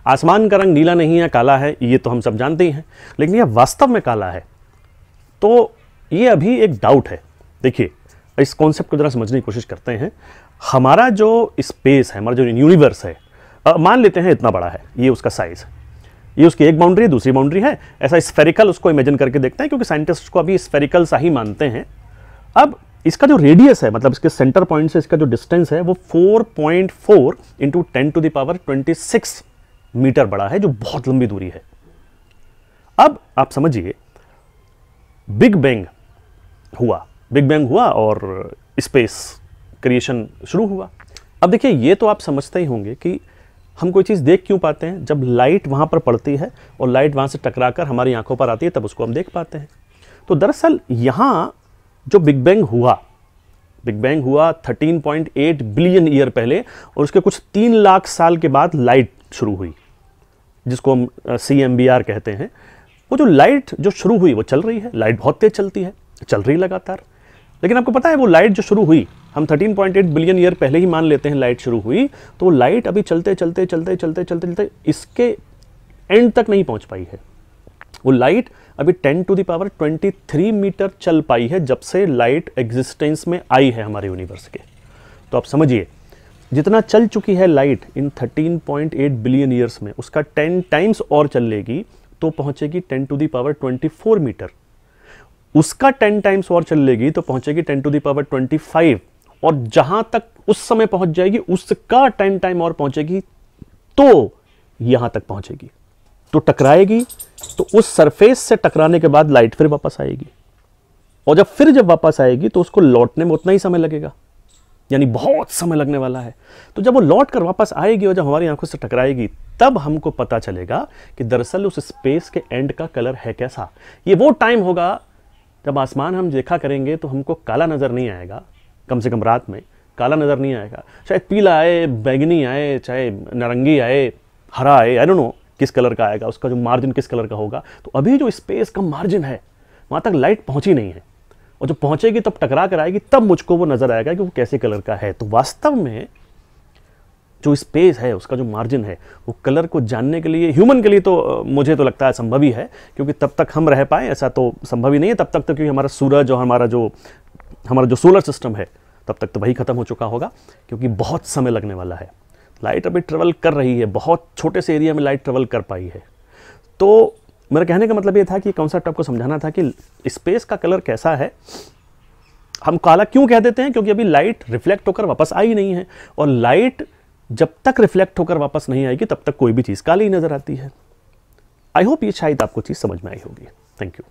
आसमान का रंग नीला नहीं है, काला है, ये तो हम सब जानते ही हैं, लेकिन यह वास्तव में काला है, तो ये अभी एक डाउट है। देखिए, इस कॉन्सेप्ट को जरा समझने की कोशिश करते हैं। हमारा जो स्पेस है, हमारा जो यूनिवर्स है, मान लेते हैं इतना बड़ा है, ये उसका साइज है, ये उसकी एक बाउंड्री है, दूसरी बाउंड्री है, ऐसा स्फेरिकल उसको इमेजिन करके देखते हैं, क्योंकि साइंटिस्ट को अभी स्फेरिकल सा ही मानते हैं। अब इसका जो रेडियस है, मतलब इसके सेंटर पॉइंट से इसका जो डिस्टेंस है, वो 4.4 इंटू 10⁻26 मीटर बड़ा है, जो बहुत लंबी दूरी है। अब आप समझिए, बिग बैंग हुआ और स्पेस क्रिएशन शुरू हुआ। अब देखिए, ये तो आप समझते ही होंगे कि हम कोई चीज़ देख क्यों पाते हैं, जब लाइट वहाँ पर पड़ती है और लाइट वहाँ से टकराकर हमारी आंखों पर आती है, तब उसको हम देख पाते हैं। तो दरअसल यहाँ जो बिग बैंग हुआ 13.8 बिलियन ईयर पहले, और उसके कुछ 3 लाख साल के बाद लाइट शुरू हुई, जिसको हम CMBR कहते हैं। वो जो लाइट जो शुरू हुई वो चल रही है, लाइट बहुत तेज चलती है, चल रही लगातार। लेकिन आपको पता है, वो लाइट जो शुरू हुई, हम 13.8 बिलियन ईयर पहले ही मान लेते हैं लाइट शुरू हुई, तो वो लाइट अभी चलते इसके एंड तक नहीं पहुंच पाई है। वो लाइट अभी 10⁻23 मीटर चल पाई है, जब से लाइट एग्जिस्टेंस में आई है हमारे यूनिवर्स के। तो आप समझिए, जितना चल चुकी है लाइट इन 13.8 बिलियन ईयर्स में, उसका 10 टाइम्स और चल लेगी तो पहुंचेगी 10⁻24 मीटर। उसका 10 टाइम्स और चल लेगी तो पहुंचेगी 10⁻25, और जहां तक उस समय पहुंच जाएगी, उसका 10 टाइम और पहुंचेगी तो यहां तक पहुंचेगी, तो टकराएगी। तो उस सरफेस से टकराने के बाद लाइट फिर वापस आएगी, और जब वापस आएगी तो उसको लौटने में उतना ही समय लगेगा, यानी बहुत समय लगने वाला है। तो जब वो लौट कर वापस आएगी और जब हमारी आंखों से टकराएगी, तब हमको पता चलेगा कि दरअसल उस स्पेस के एंड का कलर है कैसा। ये वो टाइम होगा जब आसमान हम देखा करेंगे तो हमको काला नज़र नहीं आएगा, कम से कम रात में काला नज़र नहीं आएगा। शायद पीला आए, बैगनी आए, चाहे नारंगी आए, हरा आए, आई डोंट नो किस कलर का आएगा, उसका जो मार्जिन किस कलर का होगा। तो अभी जो स्पेस का मार्जिन है, वहाँ तक लाइट पहुँची नहीं है, और जब पहुँचेगी तब टकरा कर आएगी, तब मुझको वो नज़र आएगा कि वो कैसे कलर का है। तो वास्तव में जो स्पेस है, उसका जो मार्जिन है, वो कलर को जानने के लिए, ह्यूमन के लिए तो मुझे तो लगता है संभव ही है, क्योंकि तब तक हम रह पाए ऐसा तो संभव ही नहीं है। तब तक तो क्योंकि हमारा सूरज और हमारा जो सोलर सिस्टम है, तब तक तो वही खत्म हो चुका होगा, क्योंकि बहुत समय लगने वाला है। लाइट अभी ट्रेवल कर रही है, बहुत छोटे से एरिया में लाइट ट्रेवल कर पाई है। तो मेरा कहने का मतलब ये था कि कॉन्सेप्ट आपको समझाना था कि स्पेस का कलर कैसा है। हम काला क्यों कह देते हैं, क्योंकि अभी लाइट रिफ्लेक्ट होकर वापस आई नहीं है, और लाइट जब तक रिफ्लेक्ट होकर वापस नहीं आएगी तब तक कोई भी चीज़ काली नजर आती है। आई होप ये शायद आपको चीज़ समझ में आई होगी। Thank you.